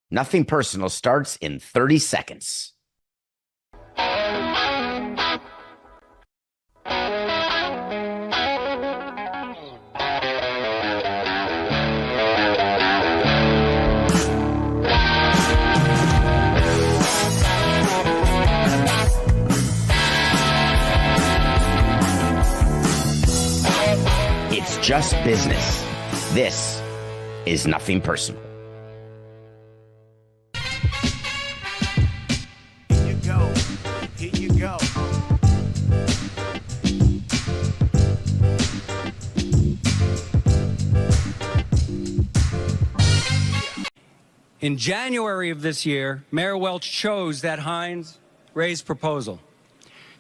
Nothing Personal starts in 30 seconds. It's just business. This is Nothing Personal. Here you go. Here you go. In January of this year, Mayor Welch chose that Hines-Rays proposal.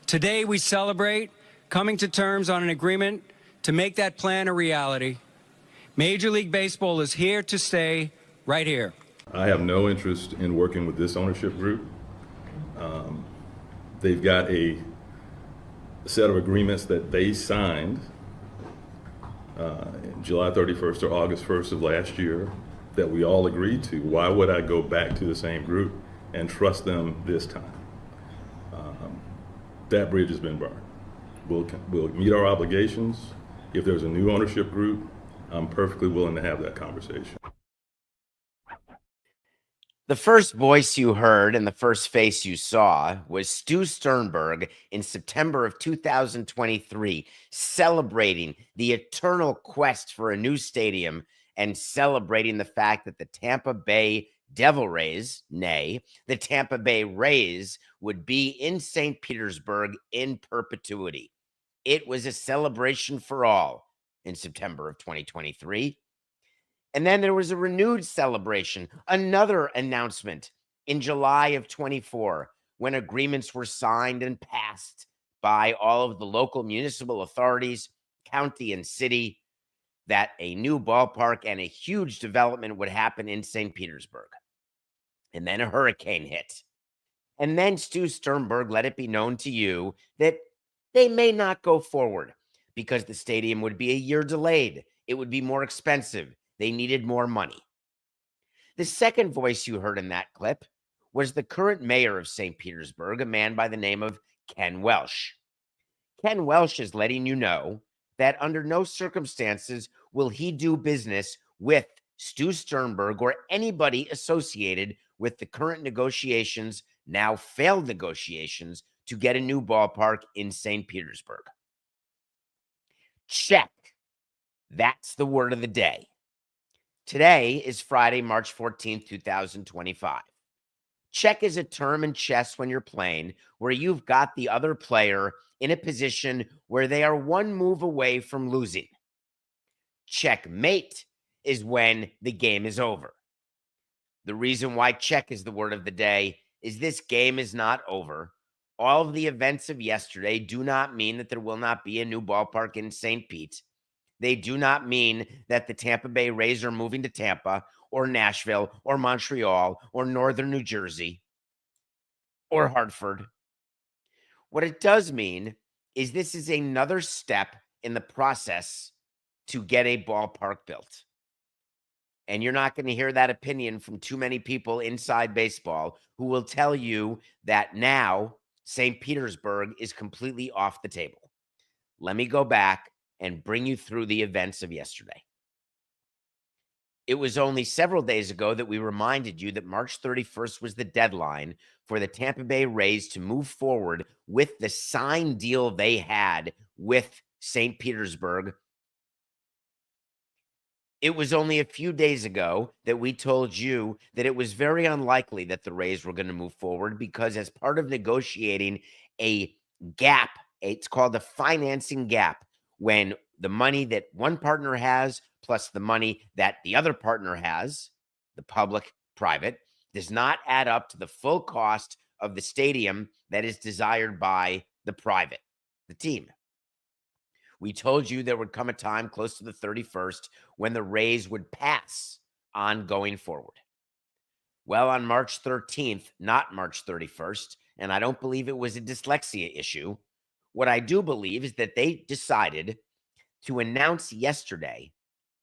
Today, we celebrate coming to terms on an agreement to make that plan a reality. Major League Baseball is here to stay, right here. I have no interest in working with this ownership group. They've got a set of agreements that they signed July 31st or August 1st of last year that we all agreed to. Why would I go back to the same group and trust them this time? That bridge has been burned. We'll meet our obligations. If there's a new ownership group, I'm perfectly willing to have that conversation. The first voice you heard and the first face you saw was Stu Sternberg in September of 2023, celebrating the eternal quest for a new stadium and celebrating the fact that the Tampa Bay Devil Rays, nay, the Tampa Bay Rays, would be in St. Petersburg in perpetuity. It was a celebration for all in September of 2023. And then there was a renewed celebration, another announcement in July of 24, when agreements were signed and passed by all of the local municipal authorities, county and city, that a new ballpark and a huge development would happen in St. Petersburg. And then a hurricane hit. And then Stu Sternberg let it be known to you that they may not go forward because the stadium would be a year delayed. It would be more expensive. They needed more money. The second voice you heard in that clip was the current mayor of St. Petersburg, a man by the name of Ken Welsh. Ken Welsh is letting you know that under no circumstances will he do business with Stu Sternberg or anybody associated with the current negotiations, now failed negotiations, to get a new ballpark in St. Petersburg. Check. That's the word of the day. Today is Friday, March 14th, 2025. Check is a term in chess when you're playing where you've got the other player in a position where they are one move away from losing. Checkmate is when the game is over. The reason why check is the word of the day is this game is not over. All of the events of yesterday do not mean that there will not be a new ballpark in St. Pete. They do not mean that the Tampa Bay Rays are moving to Tampa or Nashville or Montreal or Northern New Jersey or Hartford. What it does mean is this is another step in the process to get a ballpark built. And you're not going to hear that opinion from too many people inside baseball who will tell you that now St. Petersburg is completely off the table. Let me go back and bring you through the events of yesterday. It was only several days ago that we reminded you that March 31st was the deadline for the Tampa Bay Rays to move forward with the signed deal they had with St. Petersburg. It was only a few days ago that we told you that it was very unlikely that the Rays were going to move forward because as part of negotiating a gap, it's called a financing gap, when the money that one partner has plus the money that the other partner has, the public-private, does not add up to the full cost of the stadium that is desired by the private, the team. We told you there would come a time close to the 31st when the Rays would pass on going forward. Well, on March 13th, not March 31st, and I don't believe it was a dyslexia issue, what I do believe is that they decided to announce yesterday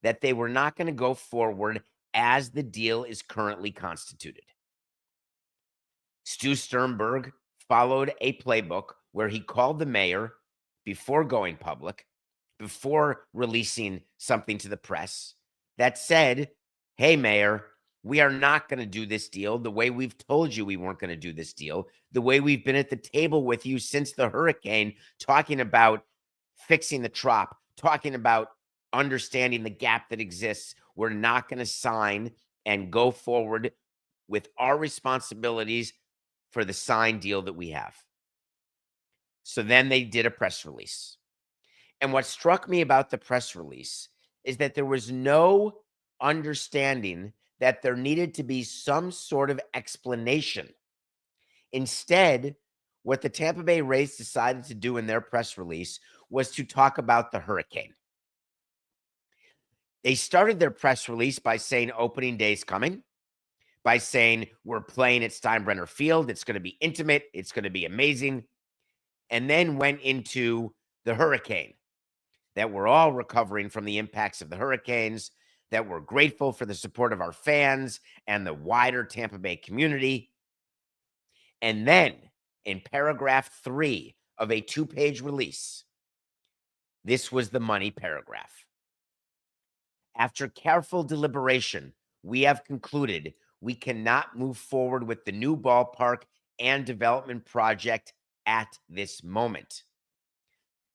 that they were not going to go forward as the deal is currently constituted. Stu Sternberg followed a playbook where he called the mayor before going public, before releasing something to the press that said, hey, mayor, we are not going to do this deal the way we've told you we weren't going to do this deal, the way we've been at the table with you since the hurricane, talking about fixing the trop, talking about understanding the gap that exists. We're not going to sign and go forward with our responsibilities for the signed deal that we have. So then they did a press release. And what struck me about the press release is that there was no understanding that there needed to be some sort of explanation. Instead, what the Tampa Bay Rays decided to do in their press release was to talk about the hurricane. They started their press release by saying opening day's coming, by saying we're playing at Steinbrenner Field. It's going to be intimate. It's going to be amazing. And then went into the hurricane, that we're all recovering from the impacts of the hurricanes, that we're grateful for the support of our fans and the wider Tampa Bay community. And then in paragraph 3 of a 2-page release, this was the money paragraph. After careful deliberation, we have concluded we cannot move forward with the new ballpark and development project at this moment.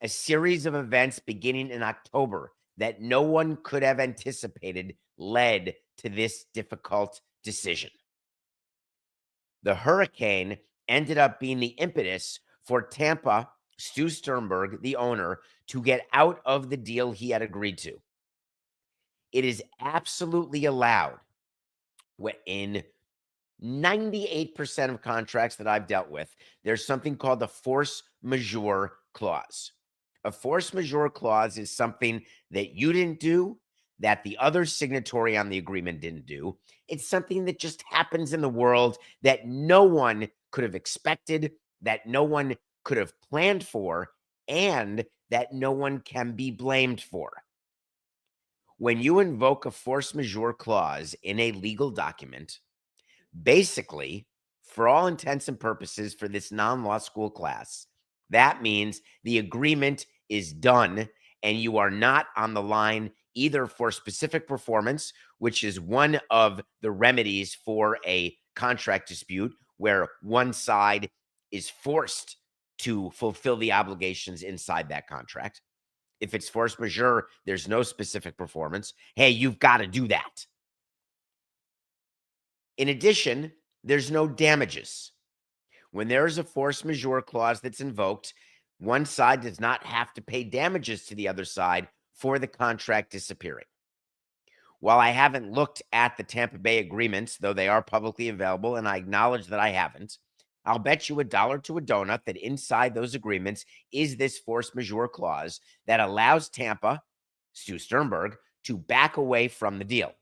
A series of events beginning in October that no one could have anticipated led to this difficult decision. The hurricane ended up being the impetus for Tampa, Stu Sternberg, the owner, to get out of the deal he had agreed to. It is absolutely allowed in 98% of contracts that I've dealt with. There's something called the force majeure clause. A force majeure clause is something that you didn't do, that the other signatory on the agreement didn't do. It's something that just happens in the world that no one could have expected, that no one could have planned for, and that no one can be blamed for. When you invoke a force majeure clause in a legal document, basically, for all intents and purposes for this non-law school class, that means the agreement is done and you are not on the line either for specific performance, which is one of the remedies for a contract dispute where one side is forced to fulfill the obligations inside that contract. If it's force majeure, there's no specific performance. Hey, you've got to do that. In addition, there's no damages. When there is a force majeure clause that's invoked, one side does not have to pay damages to the other side for the contract disappearing. While I haven't looked at the Tampa Bay agreements, though they are publicly available, and I acknowledge that I haven't, I'll bet you $1 to a donut that inside those agreements is this force majeure clause that allows Tampa, Stu Sternberg, to back away from the deal.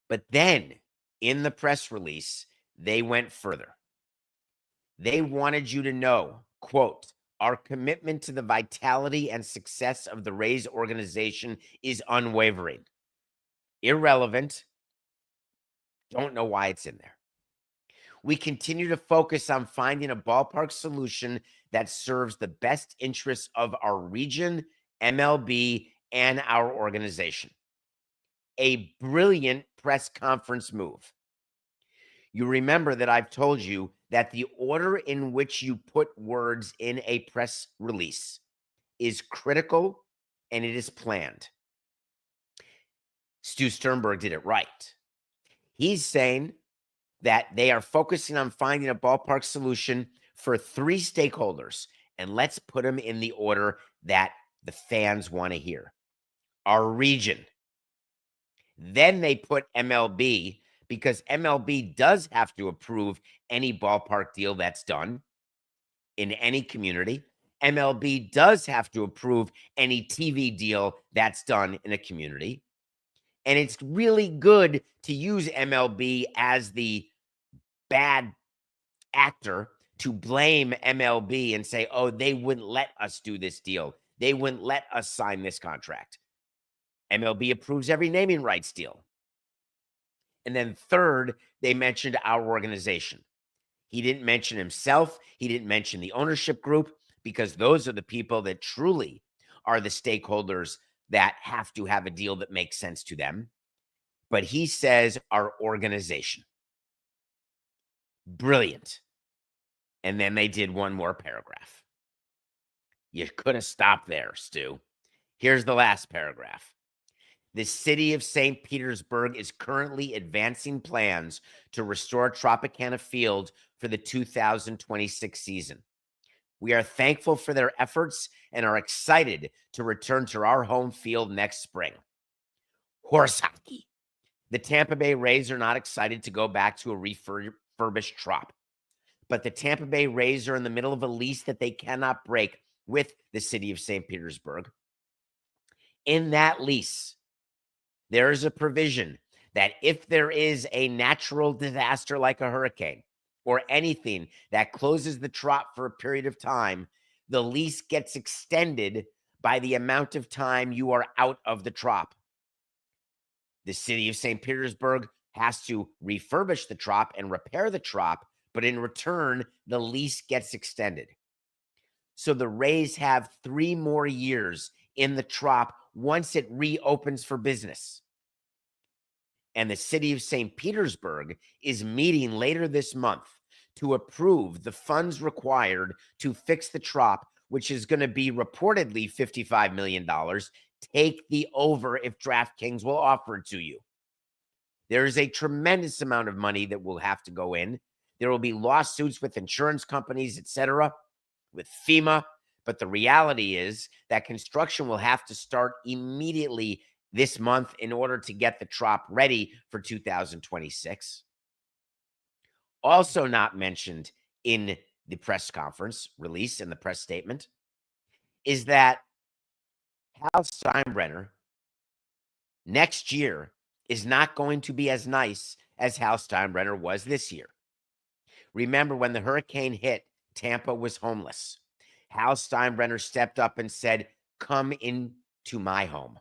But then in the press release, they went further. They wanted you to know, quote, our commitment to the vitality and success of the Rays organization is unwavering. Irrelevant. Don't know why it's in there. We continue to focus on finding a ballpark solution that serves the best interests of our region, MLB, and our organization. A brilliant press conference move. You remember that I've told you that the order in which you put words in a press release is critical and it is planned. Stu Sternberg did it right. He's saying that they are focusing on finding a ballpark solution for 3 stakeholders, and let's put them in the order that the fans want to hear. Our region. Then they put MLB, because MLB does have to approve any ballpark deal that's done in any community. MLB does have to approve any TV deal that's done in a community. And it's really good to use MLB as the bad actor to blame MLB and say, oh, they wouldn't let us do this deal. They wouldn't let us sign this contract. MLB approves every naming rights deal. And then third, they mentioned our organization. He didn't mention himself. He didn't mention the ownership group, because those are the people that truly are the stakeholders that have to have a deal that makes sense to them. But he says our organization. Brilliant. And then they did one more paragraph. You could have stopped there, Stu. Here's the last paragraph. The city of St. Petersburg is currently advancing plans to restore Tropicana Field for the 2026 season. We are thankful for their efforts and are excited to return to our home field next spring. Horse hockey. The Tampa Bay Rays are not excited to go back to a refurbished Trop, but the Tampa Bay Rays are in the middle of a lease that they cannot break with the city of St. Petersburg. In that lease, there is a provision that if there is a natural disaster like a hurricane or anything that closes the Trop for a period of time, the lease gets extended by the amount of time you are out of the Trop. The city of St. Petersburg has to refurbish the Trop and repair the Trop, but in return, the lease gets extended. So the Rays have 3 more years in the Trop once it reopens for business. And the city of St. Petersburg is meeting later this month to approve the funds required to fix the Trop, which is going to be reportedly $55 million. Take the over if DraftKings will offer it to you. There is a tremendous amount of money that will have to go in. There will be lawsuits with insurance companies, etc., with FEMA. But the reality is that construction will have to start immediately this month in order to get the Trop ready for 2026. Also not mentioned in the press conference release and the press statement is that Hal Steinbrenner next year is not going to be as nice as Hal Steinbrenner was this year. Remember, when the hurricane hit, Tampa was homeless. Hal Steinbrenner stepped up and said, "Come into my home.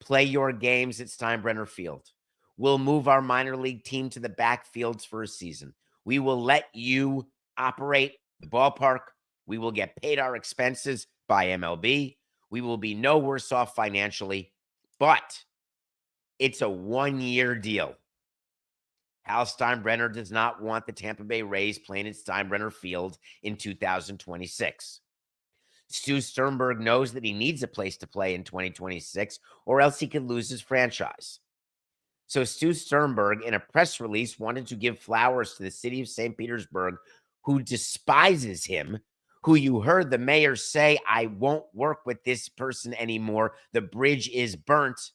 Play your games at Steinbrenner Field. We'll move our minor league team to the backfields for a season. We will let you operate the ballpark. We will get paid our expenses by MLB. We will be no worse off financially, but it's a 1-year deal." Hal Steinbrenner does not want the Tampa Bay Rays playing at Steinbrenner Field in 2026. Stu Sternberg knows that he needs a place to play in 2026, or else he could lose his franchise. So Stu Sternberg, in a press release, wanted to give flowers to the city of St. Petersburg, who despises him, who you heard the mayor say, "I won't work with this person anymore. The bridge is burnt."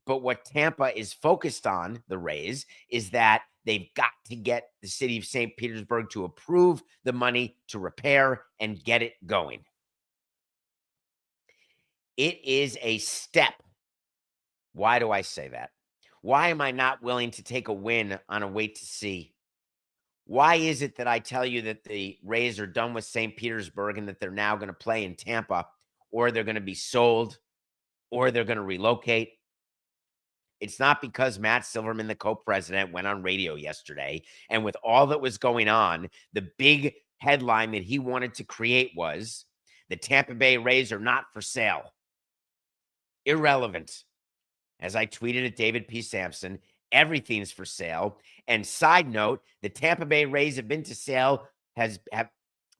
But what Tampa is focused on, the Rays, is that they've got to get the city of St. Petersburg to approve the money to repair and get it going. It is a step. Why do I say that? Why am I not willing to take a win on a wait to see? Why is it that I tell you that the Rays are done with St. Petersburg and that they're now going to play in Tampa, or they're going to be sold, or they're going to relocate? It's not because Matt Silverman, the co-president, went on radio yesterday, and with all that was going on, the big headline that he wanted to create was, "The Tampa Bay Rays are not for sale." Irrelevant. As I tweeted at David P. Samson, everything's for sale. And side note, the Tampa Bay Rays have been to sale, have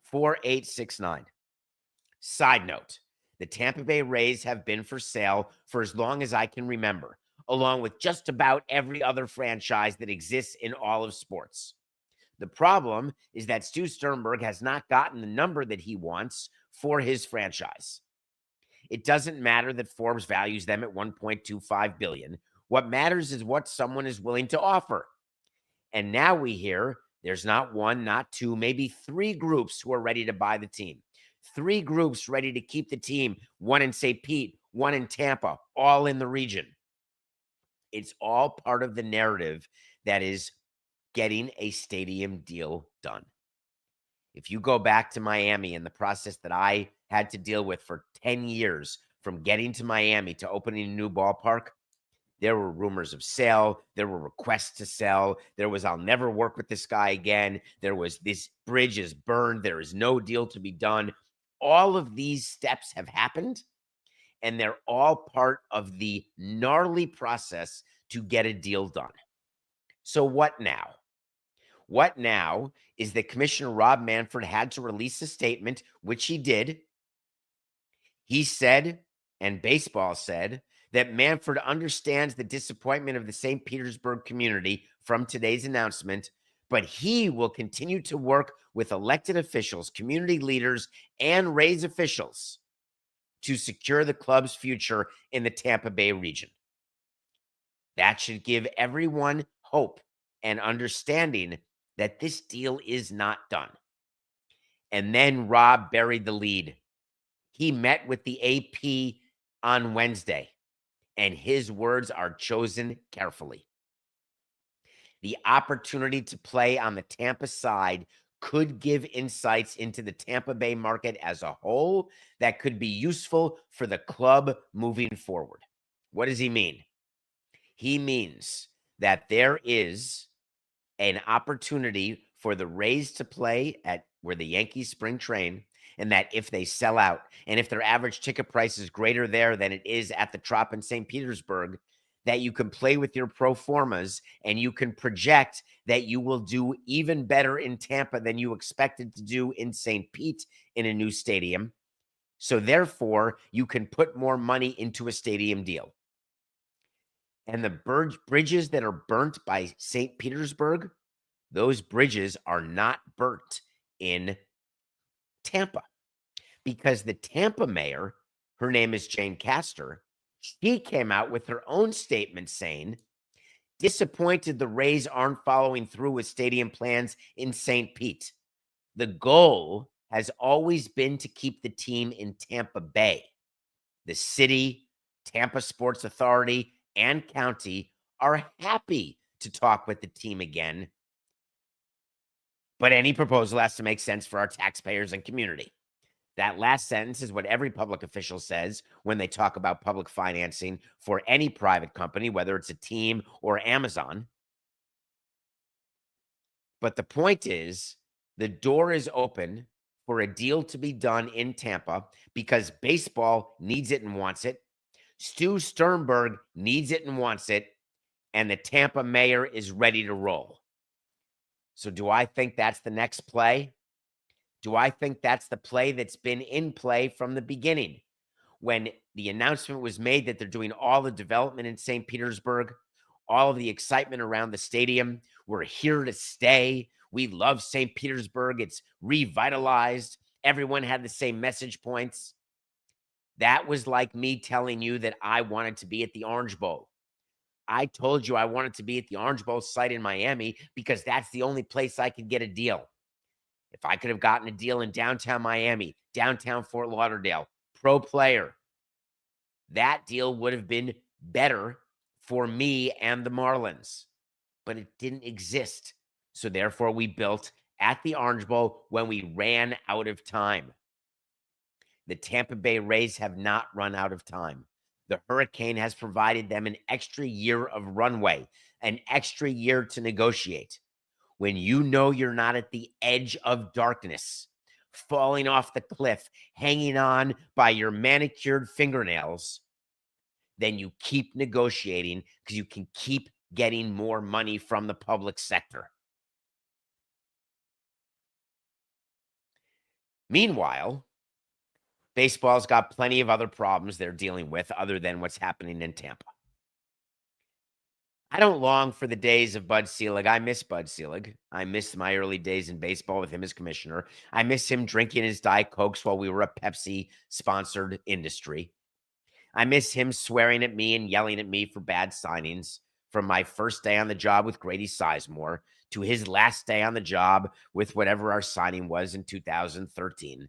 4869. Side note, the Tampa Bay Rays have been for sale for as long as I can remember, along with just about every other franchise that exists in all of sports. The problem is that Stu Sternberg has not gotten the number that he wants for his franchise. It doesn't matter that Forbes values them at $1.25 billion. What matters is what someone is willing to offer. And now we hear there's not one, not two, maybe 3 groups who are ready to buy the team. 3 groups ready to keep the team, one in St. Pete, one in Tampa, all in the region. It's all part of the narrative that is getting a stadium deal done. If you go back to Miami and the process that I had to deal with for 10 years from getting to Miami to opening a new ballpark, there were rumors of sale. There were requests to sell. There was, I'll never work with this guy again. There was, this bridge is burned. There is no deal to be done. All of these steps have happened, and they're all part of the gnarly process to get a deal done. So what now? What now is that Commissioner Rob Manfred had to release a statement, which he did. He said, and baseball said, that Manfred understands the disappointment of the St. Petersburg community from today's announcement, but he will continue to work with elected officials, community leaders, and Rays officials to secure the club's future in the Tampa Bay region. That should give everyone hope and understanding that this deal is not done. And then Rob buried the lead. He met with the AP on Wednesday, and his words are chosen carefully. The opportunity to play on the Tampa side could give insights into the Tampa Bay market as a whole that could be useful for the club moving forward. What does he mean? He means that there is an opportunity for the Rays to play at where the Yankees spring train, and that if they sell out and if their average ticket price is greater there than it is at the Trop in St. Petersburg, that you can play with your pro formas and you can project that you will do even better in Tampa than you expected to do in St. Pete in a new stadium. So therefore, you can put more money into a stadium deal. And the bridges that are burnt by St. Petersburg, those bridges are not burnt in Tampa, because the Tampa mayor, her name is Jane Castor, she came out with her own statement saying, disappointed the Rays aren't following through with stadium plans in St. Pete. The goal has always been to keep the team in Tampa Bay. The city, Tampa Sports Authority, and county are happy to talk with the team again. But any proposal has to make sense for our taxpayers and community. That last sentence is what every public official says when they talk about public financing for any private company, whether it's a team or Amazon. But the point is, the door is open for a deal to be done in Tampa because baseball needs it and wants it. Stu Sternberg needs it and wants it. And the Tampa mayor is ready to roll. So do I think that's the next play? Do I think that's the play that's been in play from the beginning? When the announcement was made that they're doing all the development in St. Petersburg, all of the excitement around the stadium, we're here to stay. We love St. Petersburg. It's revitalized. Everyone had the same message points. That was like me telling you that I wanted to be at the Orange Bowl. I told you I wanted to be at the Orange Bowl site in Miami because that's the only place I could get a deal. If I could have gotten a deal in downtown Miami, downtown Fort Lauderdale, pro player, that deal would have been better for me and the Marlins. But it didn't exist. So therefore, we built at the Orange Bowl when we ran out of time. The Tampa Bay Rays have not run out of time. The hurricane has provided them an extra year of runway, an extra year to negotiate. When you know you're not at the edge of darkness, falling off the cliff, hanging on by your manicured fingernails, then you keep negotiating because you can keep getting more money from the public sector. Meanwhile, baseball's got plenty of other problems they're dealing with other than what's happening in Tampa. I don't long for the days of Bud Selig. I miss Bud Selig. I miss my early days in baseball with him as commissioner. I miss him drinking his Diet Cokes while we were a Pepsi-sponsored industry. I miss him swearing at me and yelling at me for bad signings from my first day on the job with Grady Sizemore to his last day on the job with whatever our signing was in 2013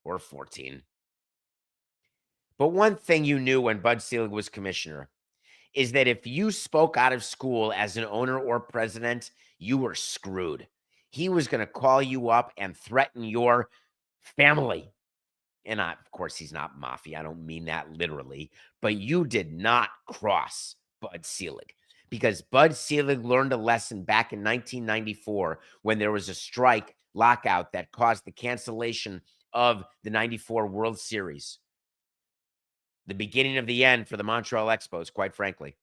or 14. But one thing you knew when Bud Selig was commissioner is that if you spoke out of school as an owner or president, you were screwed. He was going to call you up and threaten your family. and of course, he's not mafia. I don't mean that literally, but you did not cross Bud Selig, because Bud Selig learned a lesson back in 1994 when there was a strike lockout that caused the cancellation of the 94 World Series. The beginning of the end for the Montreal Expos, quite frankly.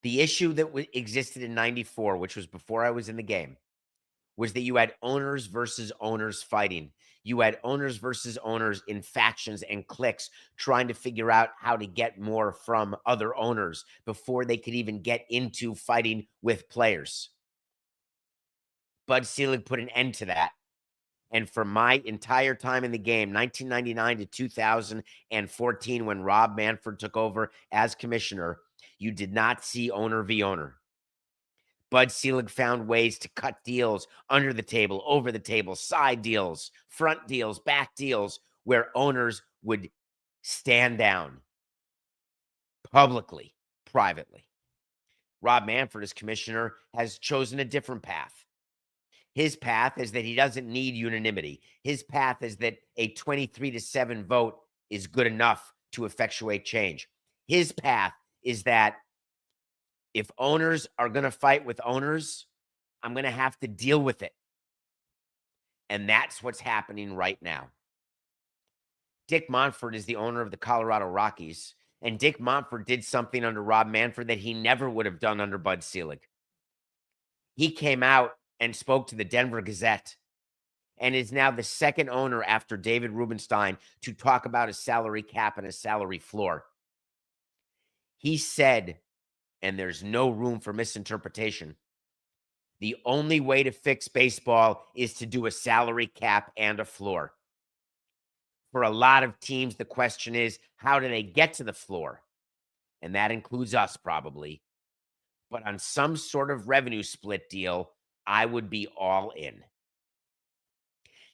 The issue that existed in 94, which was before I was in the game, was that you had owners versus owners fighting. You had owners versus owners in factions and cliques trying to figure out how to get more from other owners before they could even get into fighting with players. Bud Selig put an end to that. And for my entire time in the game, 1999 to 2014, when Rob Manfred took over as commissioner, you did not see owner v. owner. Bud Selig found ways to cut deals under the table, over the table, side deals, front deals, back deals, where owners would stand down publicly, privately. Rob Manfred, as commissioner, has chosen a different path. His path is that he doesn't need unanimity. His path is that a 23-7 vote is good enough to effectuate change. His path is that if owners are going to fight with owners, I'm going to have to deal with it. And that's what's happening right now. Dick Monfort is the owner of the Colorado Rockies, and Dick Monfort did something under Rob Manfred that he never would have done under Bud Selig. He came out and spoke to the Denver Gazette and is now the second owner after David Rubenstein to talk about a salary cap and a salary floor. He said, and there's no room for misinterpretation, the only way to fix baseball is to do a salary cap and a floor. For a lot of teams, the question is, how do they get to the floor? And that includes us probably. But on some sort of revenue split deal, I would be all in.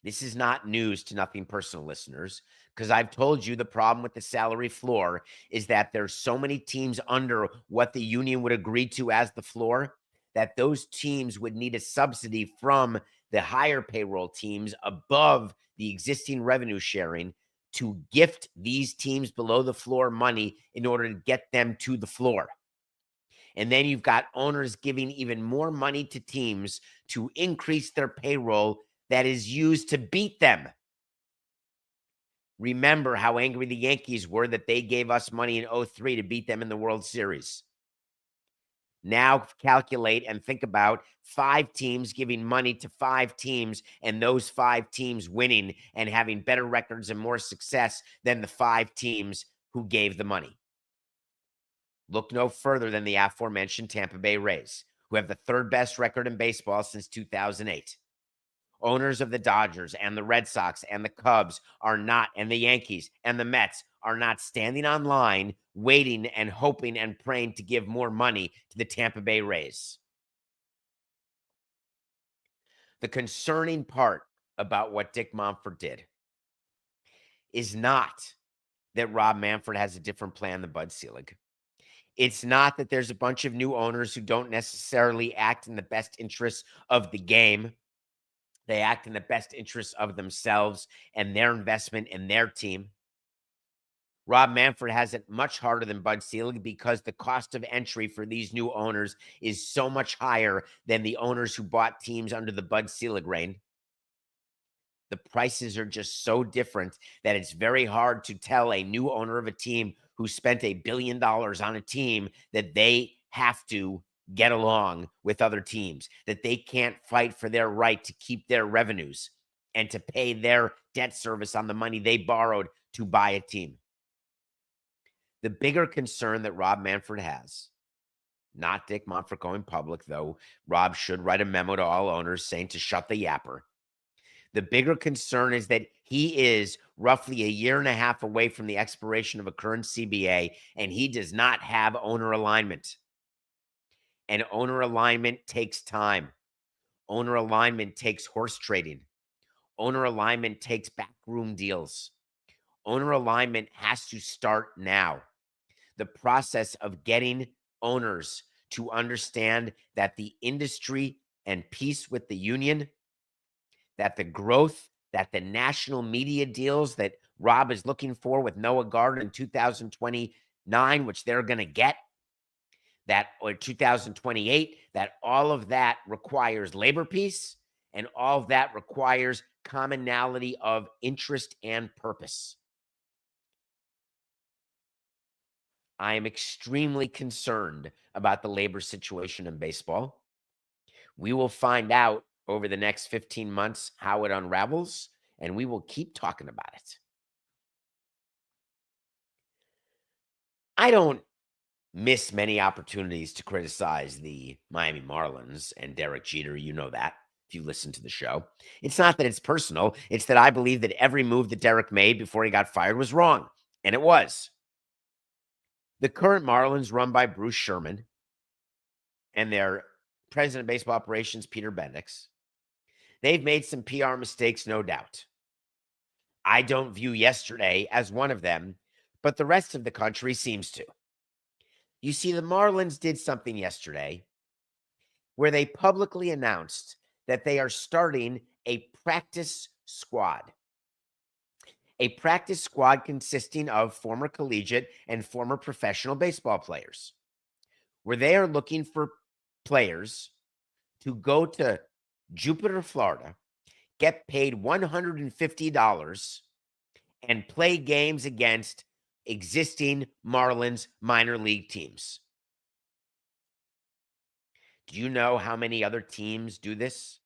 This is not news to Nothing Personal listeners, because I've told you the problem with the salary floor is that there's so many teams under what the union would agree to as the floor that those teams would need a subsidy from the higher payroll teams above the existing revenue sharing to gift these teams below the floor money in order to get them to the floor. And then you've got owners giving even more money to teams to increase their payroll that is used to beat them. Remember how angry the Yankees were that they gave us money in 2003 to beat them in the World Series. Now calculate and think about 5 teams giving money to 5 teams and those 5 teams winning and having better records and more success than the 5 teams who gave the money. Look no further than the aforementioned Tampa Bay Rays, who have the 3rd best record in baseball since 2008. Owners of the Dodgers and the Red Sox and the Cubs are not, and the Yankees and the Mets are not standing on line, waiting and hoping and praying to give more money to the Tampa Bay Rays. The concerning part about what Dick Monfort did is not that Rob Manfred has a different plan than Bud Selig. It's not that there's a bunch of new owners who don't necessarily act in the best interests of the game. They act in the best interests of themselves and their investment in their team. Rob Manfred has it much harder than Bud Selig because the cost of entry for these new owners is so much higher than the owners who bought teams under the Bud Selig reign. The prices are just so different that it's very hard to tell a new owner of a team who spent $1 billion on a team that they have to get along with other teams, that they can't fight for their right to keep their revenues and to pay their debt service on the money they borrowed to buy a team. The bigger concern that Rob Manfred has, not Dick Monfort going public, though Rob should write a memo to all owners saying to shut the yapper. The bigger concern is that he is roughly a year and a half away from the expiration of a current CBA, and he does not have owner alignment. And owner alignment takes time. Owner alignment takes horse trading. Owner alignment takes backroom deals. Owner alignment has to start now. The process of getting owners to understand that the industry and peace with the union, that the growth that the national media deals that Rob is looking for with Noah Gardner in 2029, which they're going to get, that or 2028, that all of that requires labor peace, and all of that requires commonality of interest and purpose. I am extremely concerned about the labor situation in baseball. We will find out over the next 15 months how it unravels, and we will keep talking about it. I don't miss many opportunities to criticize the Miami Marlins and Derek Jeter. You know that if you listen to the show. It's not that it's personal. It's that I believe that every move that Derek made before he got fired was wrong, and it was. The current Marlins, run by Bruce Sherman and their president of baseball operations, Peter Bendix, they've made some PR mistakes, no doubt. I don't view yesterday as one of them, but the rest of the country seems to. You see, the Marlins did something yesterday where they publicly announced that they are starting a practice squad. A practice squad consisting of former collegiate and former professional baseball players, where they are looking for players to go to Jupiter, Florida, get paid $150 and play games against existing Marlins minor league teams. Do you know how many other teams do this?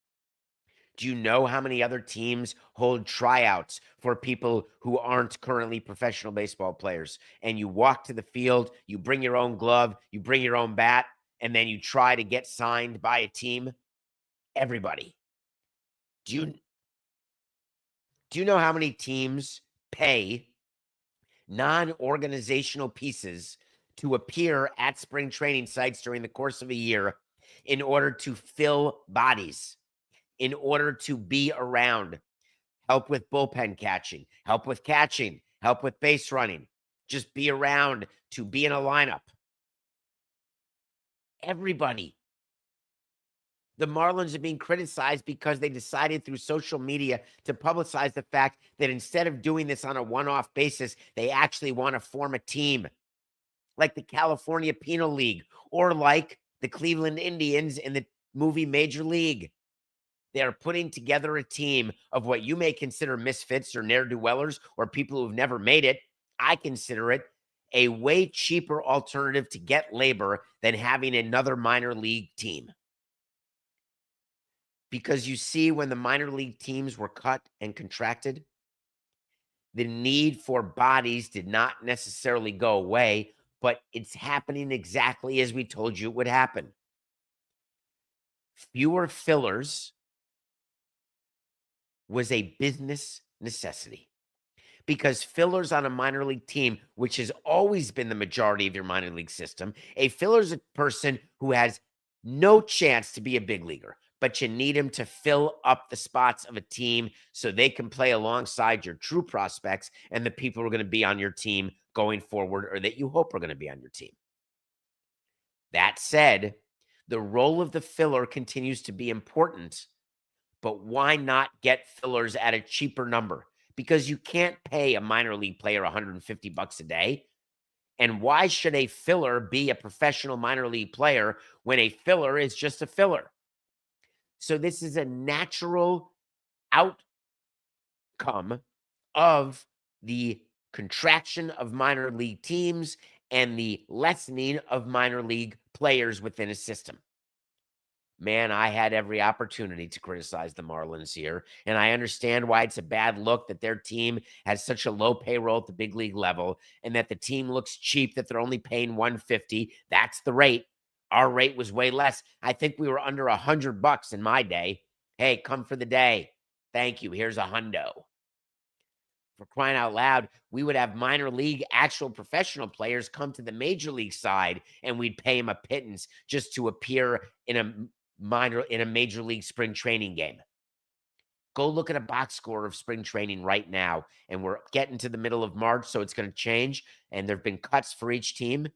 Do you know how many other teams hold tryouts for people who aren't currently professional baseball players? And you walk to the field, you bring your own glove, you bring your own bat, and then you try to get signed by a team? Everybody. Do you know how many teams pay non-organizational pieces to appear at spring training sites during the course of a year in order to fill bodies, in order to be around, help with bullpen catching, help with catching, help with base running, just be around to be in a lineup? Everybody. The Marlins are being criticized because they decided through social media to publicize the fact that instead of doing this on a one-off basis, they actually want to form a team like the California Penal League or like the Cleveland Indians in the movie Major League. They are putting together a team of what you may consider misfits or ne'er-do-wellers or people who've never made it. I consider it a way cheaper alternative to get labor than having another minor league team. Because you see, when the minor league teams were cut and contracted, the need for bodies did not necessarily go away, but it's happening exactly as we told you it would happen. Fewer fillers was a business necessity, because fillers on a minor league team, which has always been the majority of your minor league system, a filler is a person who has no chance to be a big leaguer, but you need him to fill up the spots of a team so they can play alongside your true prospects and the people who are going to be on your team going forward, or that you hope are going to be on your team. That said, the role of the filler continues to be important, but why not get fillers at a cheaper number? Because you can't pay a minor league player $150 a day. And why should a filler be a professional minor league player when a filler is just a filler? So this is a natural outcome of the contraction of minor league teams and the lessening of minor league players within a system. Man, I had every opportunity to criticize the Marlins here, and I understand why it's a bad look that their team has such a low payroll at the big league level, and that the team looks cheap, that they're only paying $150. That's the rate. Our rate was way less. I think we were under $100 in my day. Hey, come for the day. Thank you. Here's a hundo. For crying out loud, we would have minor league actual professional players come to the major league side, and we'd pay them a pittance just to appear in a major league spring training game. Go look at a box score of spring training right now, and we're getting to the middle of March, so it's going to change, and there have been cuts for each team.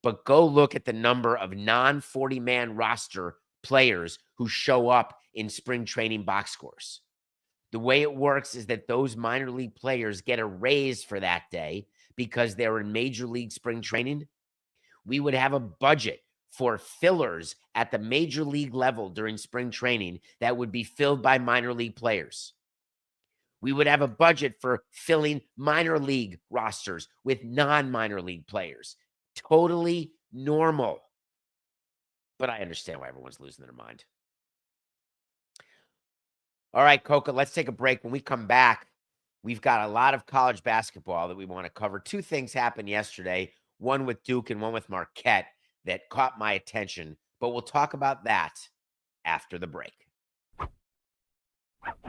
But go look at the number of non-40-man roster players who show up in spring training box scores. The way it works is that those minor league players get a raise for that day because they're in major league spring training. We would have a budget for fillers at the major league level during spring training that would be filled by minor league players. We would have a budget for filling minor league rosters with non-minor league players. Totally normal. But I understand why everyone's losing their mind. All right, Coca, let's take a break. When we come back, we've got a lot of college basketball that we want to cover. Two things happened yesterday, one with Duke and one with Marquette, that caught my attention. But we'll talk about that after the break.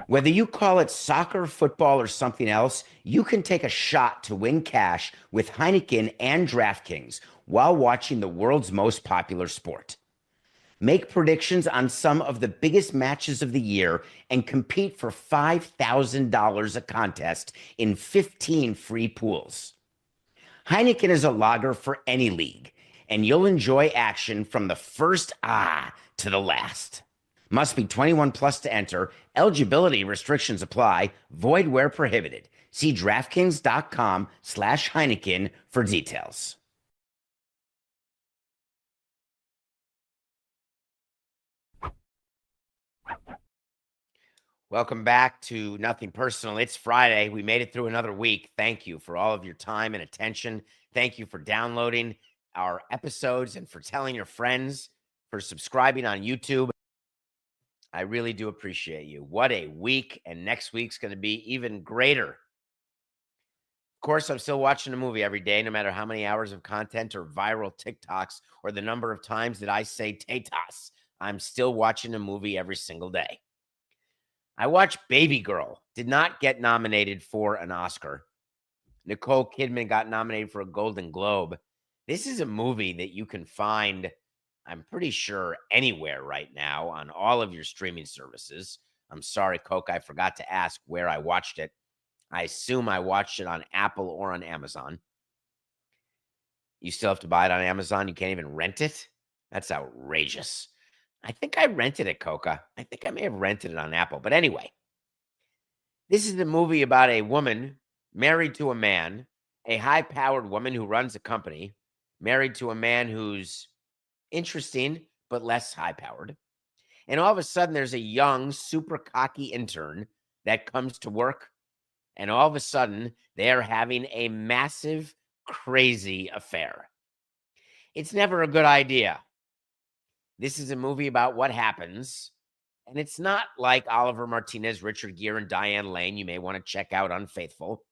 Whether you call it soccer, football, or something else, you can take a shot to win cash with Heineken and DraftKings while watching the world's most popular sport. Make predictions on some of the biggest matches of the year and compete for $5,000 a contest in 15 free pools. Heineken is a lager for any league, and you'll enjoy action from the first to the last. Must be 21 plus to enter. Eligibility restrictions apply. Void where prohibited. See DraftKings.com/Heineken for details. Welcome back to Nothing Personal. It's Friday. We made it through another week. Thank you for all of your time and attention. Thank you for downloading our episodes and for telling your friends, for subscribing on YouTube. I really do appreciate you. What a week, and next week's going to be even greater. Of course, I'm still watching a movie every day, no matter how many hours of content or viral TikToks or the number of times that I say Tatas. I'm still watching a movie every single day. I watched Babygirl. Did not get nominated for an Oscar. Nicole Kidman got nominated for a Golden Globe. This is a movie that you can find, I'm pretty sure, anywhere right now on all of your streaming services. I'm sorry, Coke, I forgot to ask where I watched it. I assume I watched it on Apple or on Amazon. You still have to buy it on Amazon? You can't even rent it? That's outrageous. I think I rented it, Coca. I think I may have rented it on Apple. But anyway, this is a movie about a woman married to a man, a high-powered woman who runs a company, married to a man who's interesting, but less high-powered. And all of a sudden, there's a young, super cocky intern that comes to work. And all of a sudden, they're having a massive, crazy affair. It's never a good idea. This is a movie about what happens. And it's not like Oliver Martinez, Richard Gere, and Diane Lane. You may want to check out Unfaithful.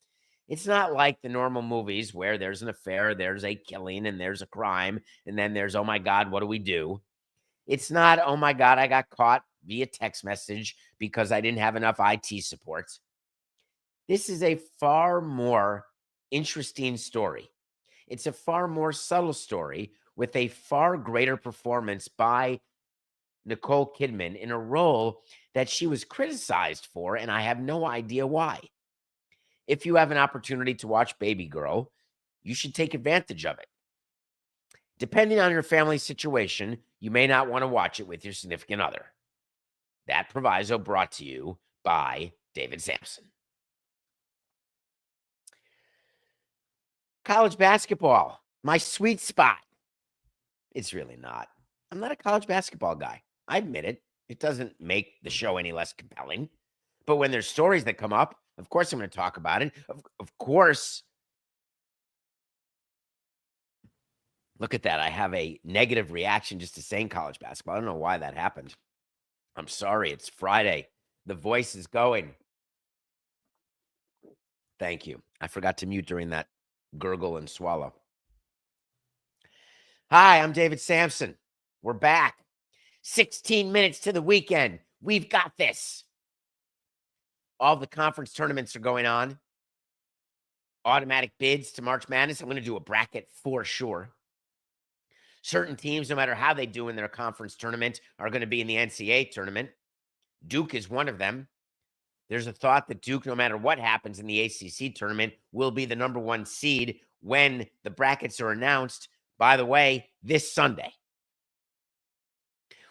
It's not like the normal movies where there's an affair, there's a killing, and there's a crime, and then there's, oh my God, what do we do? It's not, oh my God, I got caught via text message because I didn't have enough IT support. This is a far more interesting story. It's a far more subtle story with a far greater performance by Nicole Kidman in a role that she was criticized for, and I have no idea why. If you have an opportunity to watch Babygirl, you should take advantage of it. Depending on your family situation, you may not want to watch it with your significant other. That proviso brought to you by David Samson. College basketball, my sweet spot. It's really not. I'm not a college basketball guy. I admit it. It doesn't make the show any less compelling. But when there's stories that come up, of course I'm going to talk about it. Of course. Look at that. I have a negative reaction just to saying college basketball. I don't know why that happened. I'm sorry. It's Friday. The voice is going. Thank you. I forgot to mute during that gurgle and swallow. Hi, I'm David Samson. We're back. 16 minutes to the weekend. We've got this. All the conference tournaments are going on. Automatic bids to March Madness. I'm going to do a bracket for sure. Certain teams, no matter how they do in their conference tournament, are going to be in the NCAA tournament. Duke is one of them. There's a thought that Duke, no matter what happens in the ACC tournament, will be the number one seed when the brackets are announced, by the way, this Sunday.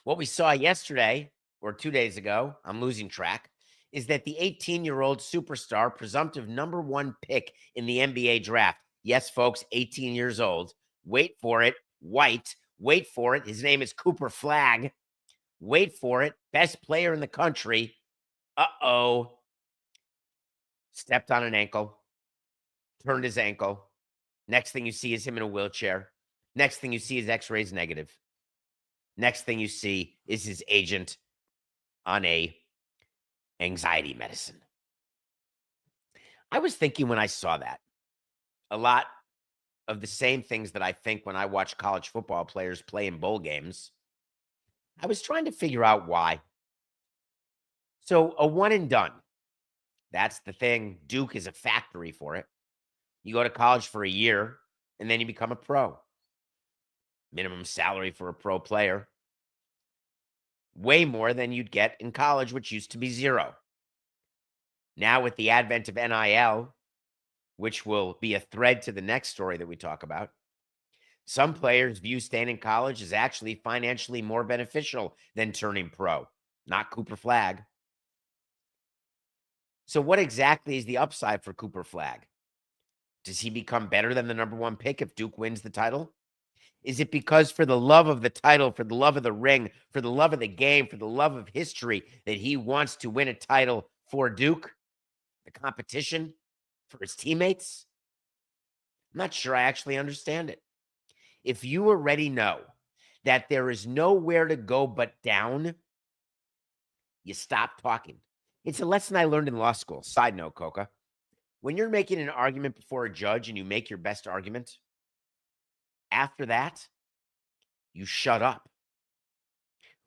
What we saw yesterday, or 2 days ago, I'm losing track, is that the 18-year-old superstar, presumptive number 1 pick in the NBA draft, yes, folks, 18 years old, wait for it, white, wait for it, his name is Cooper Flagg, wait for it, best player in the country, stepped on an ankle, turned his ankle. Next thing you see is him in a wheelchair. Next thing you see is x-rays negative. Next thing you see is his agent on a anxiety medicine. I was thinking when I saw that, a lot of the same things that I think when I watch college football players play in bowl games. I was trying to figure out why. So a one and done, that's the thing. Duke is a factory for it. You go to college for a year, and then you become a pro. Minimum salary for a pro player. Way more than you'd get in college, which used to be zero. Now with the advent of NIL, which will be a thread to the next story that we talk about, some players view staying in college as actually financially more beneficial than turning pro. Not Cooper Flagg. So what exactly is the upside for Cooper Flagg? Does he become better than the number 1 pick if Duke wins the title? Is it because for the love of the title, for the love of the ring, for the love of the game, for the love of history, that he wants to win a title for Duke, the competition, for his teammates? I'm not sure I actually understand it. If you already know that there is nowhere to go but down, you stop talking. It's a lesson I learned in law school. Side note, Coca. When you're making an argument before a judge and you make your best argument, after that, you shut up.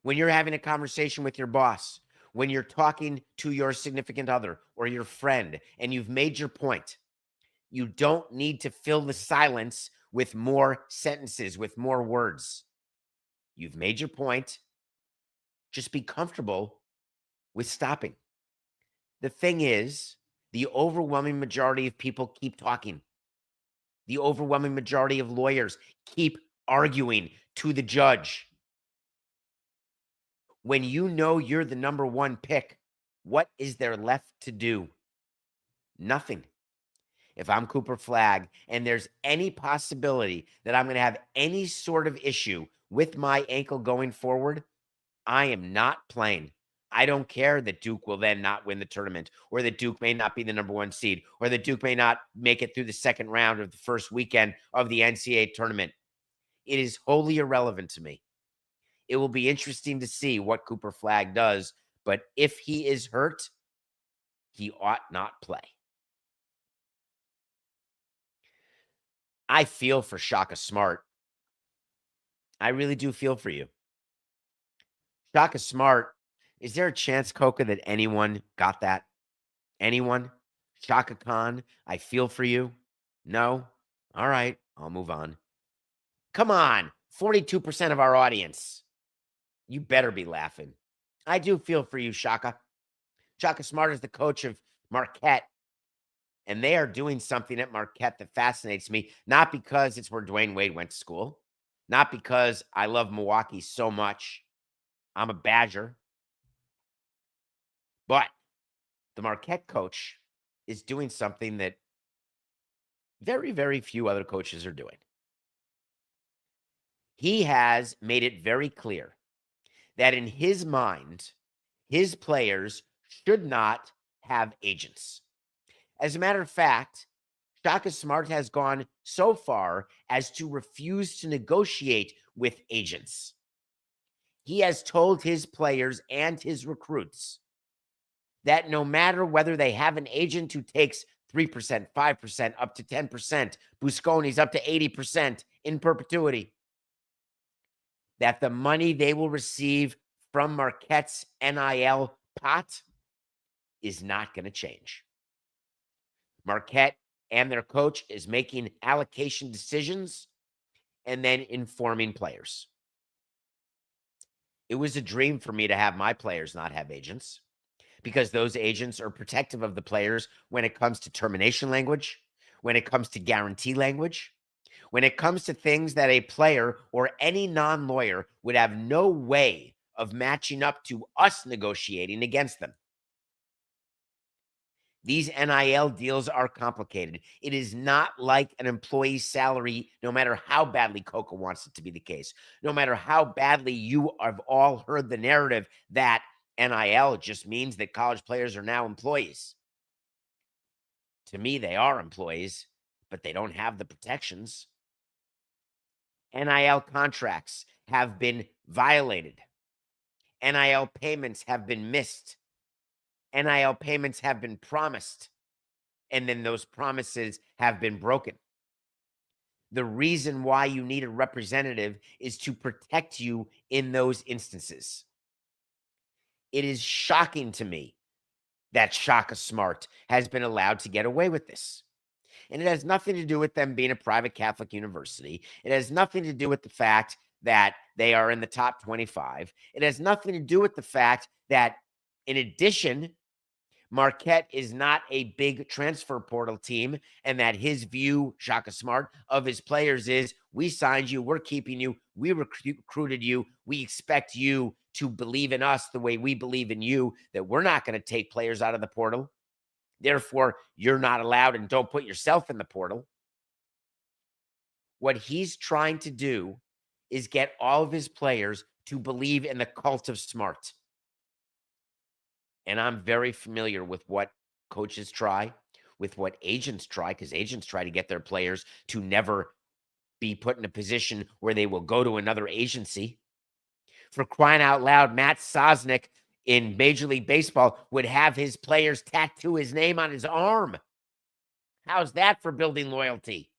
When you're having a conversation with your boss, when you're talking to your significant other or your friend and you've made your point, you don't need to fill the silence with more sentences, with more words. You've made your point. Just be comfortable with stopping. The thing is, the overwhelming majority of people keep talking. The overwhelming majority of lawyers keep arguing to the judge. When you know you're the number 1 pick, what is there left to do? Nothing. If I'm Cooper Flagg and there's any possibility that I'm going to have any sort of issue with my ankle going forward, I am not playing. I don't care that Duke will then not win the tournament, or that Duke may not be the number 1 seed, or that Duke may not make it through the second round of the first weekend of the NCAA tournament. It is wholly irrelevant to me. It will be interesting to see what Cooper Flagg does, but if he is hurt, he ought not play. I feel for Shaka Smart. I really do feel for you. Shaka Smart, is there a chance, Coca, that anyone got that? Anyone? Shaka Khan, I feel for you. No? All right, I'll move on. Come on, 42% of our audience. You better be laughing. I do feel for you, Shaka. Shaka Smart is the coach of Marquette, and they are doing something at Marquette that fascinates me, not because it's where Dwayne Wade went to school, not because I love Milwaukee so much. I'm a Badger. But the Marquette coach is doing something that very, very few other coaches are doing. He has made it very clear that in his mind, his players should not have agents. As a matter of fact, Shaka Smart has gone so far as to refuse to negotiate with agents. He has told his players and his recruits that no matter whether they have an agent who takes 3%, 5%, up to 10%, Busconi's up to 80% in perpetuity, that the money they will receive from Marquette's NIL pot is not going to change. Marquette and their coach is making allocation decisions and then informing players. It was a dream for me to have my players not have agents, because those agents are protective of the players when it comes to termination language, when it comes to guarantee language, when it comes to things that a player or any non-lawyer would have no way of matching up to us negotiating against them. These NIL deals are complicated. It is not like an employee's salary, no matter how badly Coca wants it to be the case, no matter how badly you have all heard the narrative that NIL just means that college players are now employees. To me, they are employees, but they don't have the protections. NIL contracts have been violated. NIL payments have been missed. NIL payments have been promised, and then those promises have been broken. The reason why you need a representative is to protect you in those instances. It is shocking to me that Shaka Smart has been allowed to get away with this. And it has nothing to do with them being a private Catholic university. It has nothing to do with the fact that they are in the top 25. It has nothing to do with the fact that, in addition, Marquette is not a big transfer portal team, and that his view, Shaka Smart, of his players is, we signed you, we're keeping you, we recruited you, we expect you to believe in us the way we believe in you, that we're not going to take players out of the portal. Therefore, you're not allowed, and don't put yourself in the portal. What he's trying to do is get all of his players to believe in the cult of smart. And I'm very familiar with what coaches try, with what agents try, because agents try to get their players to never be put in a position where they will go to another agency. For crying out loud, Matt Sosnick in Major League Baseball would have his players tattoo his name on his arm. How's that for building loyalty?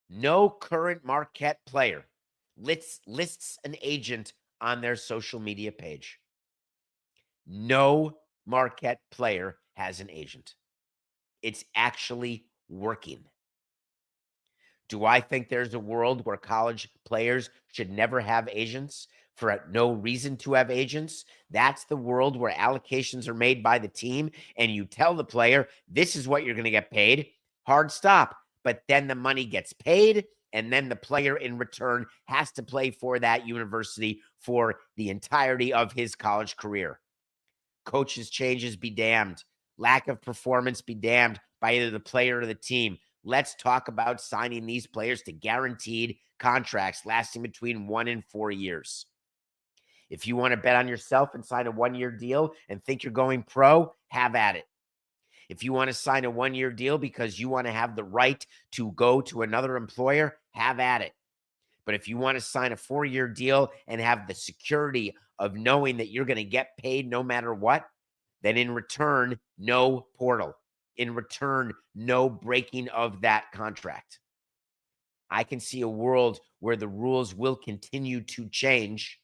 No current Marquette player lists an agent on their social media page. No Marquette player has an agent. It's actually working. Do I think there's a world where college players should never have agents, for no reason to have agents? That's the world where allocations are made by the team, and you tell the player, this is what you're going to get paid. Hard stop. But then the money gets paid, and then the player in return has to play for that university for the entirety of his college career. Coaches' changes be damned. Lack of performance be damned by either the player or the team. Let's talk about signing these players to guaranteed contracts lasting between 1 and 4 years. If you want to bet on yourself and sign a 1-year deal and think you're going pro, have at it. If you want to sign a 1-year deal because you want to have the right to go to another employer, have at it. But if you want to sign a 4-year deal and have the security of knowing that you're going to get paid no matter what, then in return, no portal. In return, no breaking of that contract. I can see a world where the rules will continue to change.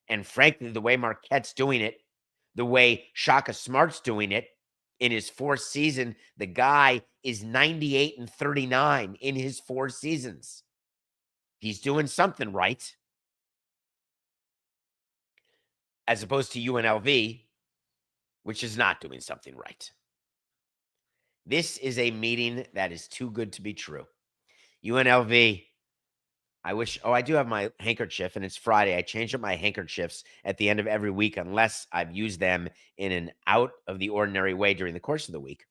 And frankly, the way Marquette's doing it, the way Shaka Smart's doing it, in his 4th season, the guy is 98-39 in his 4 seasons. He's doing something right. As opposed to UNLV, which is not doing something right. This is a meeting that is too good to be true. UNLV, I wish, I do have my handkerchief, and it's Friday. I change up my handkerchiefs at the end of every week unless I've used them in an out of the ordinary way during the course of the week.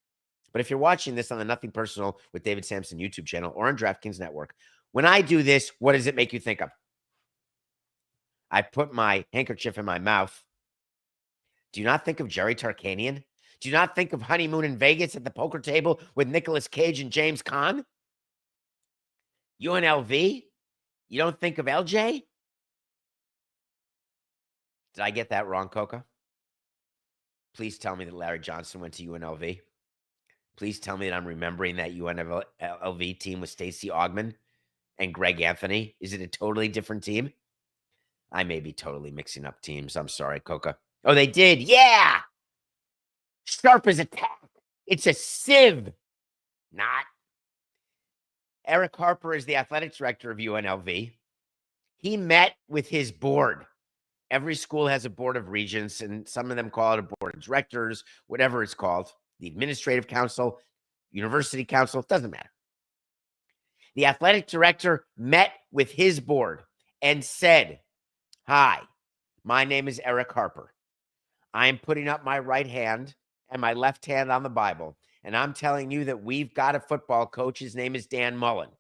But if you're watching this on the Nothing Personal with David Samson YouTube channel or on DraftKings Network, when I do this, what does it make you think of? I put my handkerchief in my mouth. Do you not think of Jerry Tarkanian? Do you not think of Honeymoon in Vegas at the poker table with Nicolas Cage and James Caan? UNLV? You don't think of LJ? Did I get that wrong, Coca? Please tell me that Larry Johnson went to UNLV. Please tell me that I'm remembering that UNLV team with Stacey Augmon and Greg Anthony. Is it a totally different team? I may be totally mixing up teams. I'm sorry, Coca. Oh, they did. Yeah. Sharp as a tack. It's a sieve. Not. Eric Harper is the athletic director of UNLV. He met with his board. Every school has a board of regents, and some of them call it a board of directors, whatever it's called. The administrative council, university council, it doesn't matter. The athletic director met with his board and said, "Hi, my name is Eric Harper. I am putting up my right hand and my left hand on the Bible, and I'm telling you that we've got a football coach. His name is Dan Mullen.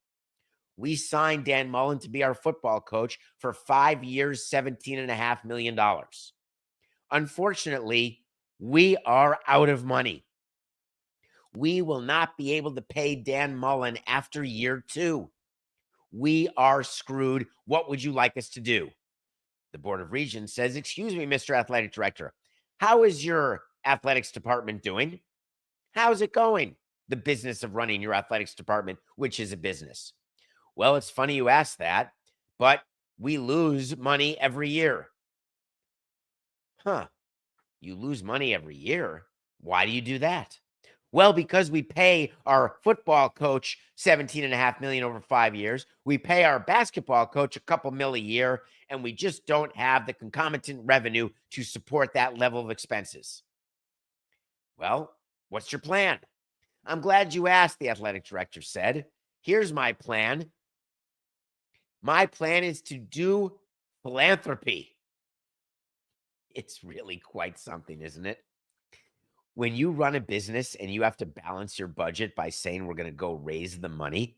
We signed Dan Mullen to be our football coach for 5 years, $17.5 million. Unfortunately, we are out of money. We will not be able to pay Dan Mullen after year 2. We are screwed. What would you like us to do? The Board of Regents says, excuse me, Mr. Athletic Director, how is your athletics department doing? How's it going? The business of running your athletics department, which is a business. Well, it's funny you ask that, but we lose money every year. Huh. You lose money every year? Why do you do that? Well, because we pay our football coach $17.5 million over 5 years. We pay our basketball coach a couple mil a year, and we just don't have the concomitant revenue to support that level of expenses. Well, what's your plan? I'm glad you asked, the athletic director said. Here's my plan. My plan is to do philanthropy. It's really quite something, isn't it? When you run a business and you have to balance your budget by saying we're going to go raise the money,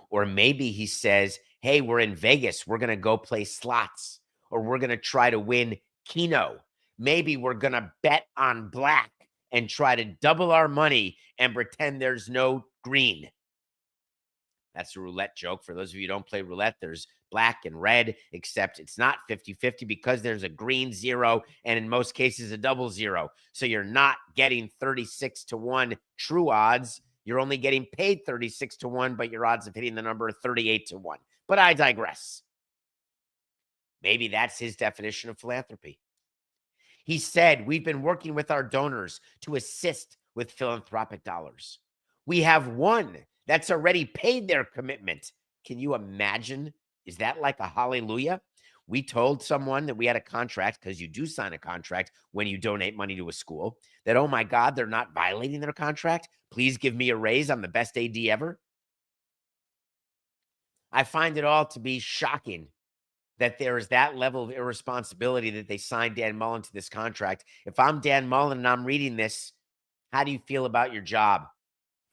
or maybe he says, hey, we're in Vegas, we're going to go play slots, or we're going to try to win Keno. Maybe we're going to bet on black and try to double our money and pretend there's no green. That's a roulette joke. For those of you who don't play roulette, there's black and red, except it's not 50-50 because there's a green 0 and in most cases a double 0. So you're not getting 36-1 true odds. You're only getting paid 36-1, but your odds of hitting the number are 38-1. But I digress. Maybe that's his definition of philanthropy. He said, we've been working with our donors to assist with philanthropic dollars. We have one that's already paid their commitment. Can you imagine? Is that like a hallelujah? We told someone that we had a contract, because you do sign a contract when you donate money to a school, that, oh my God, they're not violating their contract. Please give me a raise. I'm the best AD ever. I find it all to be shocking that there is that level of irresponsibility that they signed Dan Mullen to this contract. If I'm Dan Mullen and I'm reading this, how do you feel about your job?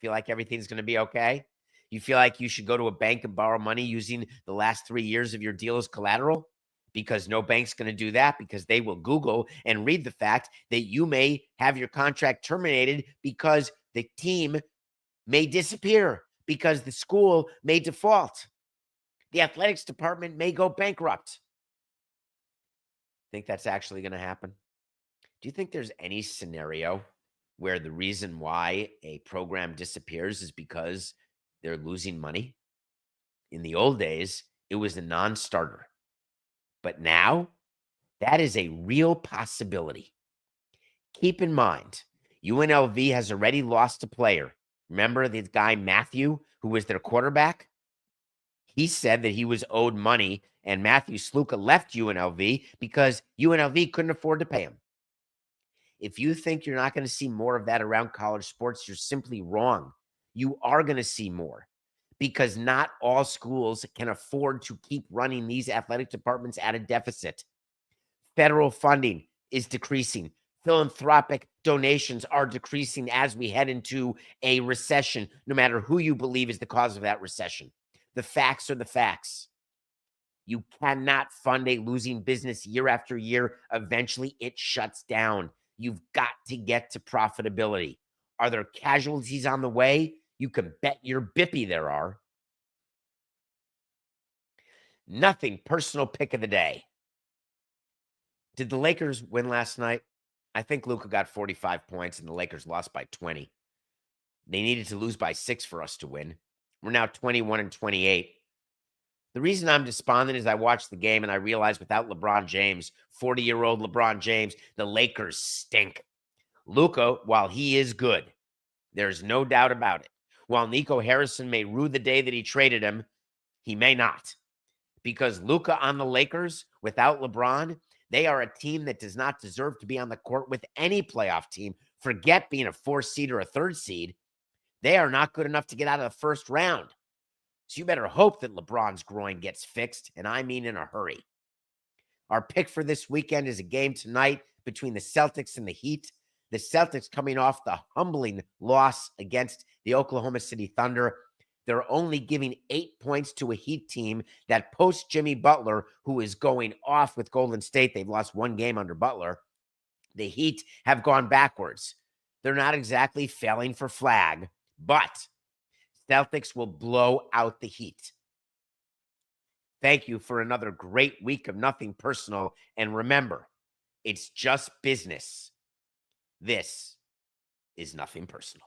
Feel like everything's going to be okay? You feel like you should go to a bank and borrow money using the last 3 years of your deal as collateral? Because no bank's going to do that, because they will Google and read the fact that you may have your contract terminated because the team may disappear, because the school may default. The athletics department may go bankrupt. Think that's actually going to happen? Do you think there's any scenario where the reason why a program disappears is because they're losing money? In the old days, it was a non-starter. But now, that is a real possibility. Keep in mind, UNLV has already lost a player. Remember the guy Matthew, who was their quarterback? He said that he was owed money, and Matthew Sluka left UNLV because UNLV couldn't afford to pay him. If you think you're not going to see more of that around college sports, you're simply wrong. You are going to see more, because not all schools can afford to keep running these athletic departments at a deficit. Federal funding is decreasing. Philanthropic donations are decreasing as we head into a recession, no matter who you believe is the cause of that recession. The facts are the facts. You cannot fund a losing business year after year. Eventually, it shuts down. You've got to get to profitability. Are there casualties on the way? You can bet your bippy there are. Nothing personal pick of the day. Did the Lakers win last night? I think Luka got 45 points and the Lakers lost by 20. They needed to lose by 6 for us to win. We're now 21-28. The reason I'm despondent is I watched the game and I realized without LeBron James, 40-year-old LeBron James, the Lakers stink. Luka, while he is good, there's no doubt about it. While Nico Harrison may rue the day that he traded him, he may not. Because Luka on the Lakers, without LeBron, they are a team that does not deserve to be on the court with any playoff team. Forget being a 4th seed or a 3rd seed. They are not good enough to get out of the first round. So you better hope that LeBron's groin gets fixed, and I mean in a hurry. Our pick for this weekend is a game tonight between the Celtics and the Heat. The Celtics coming off the humbling loss against the Oklahoma City Thunder. They're only giving 8 points to a Heat team that post Jimmy Butler, who is going off with Golden State. They've lost one game under Butler. The Heat have gone backwards. They're not exactly failing for Flagg, but Celtics will blow out the Heat. Thank you for another great week of Nothing Personal. And remember, it's just business. This is Nothing Personal.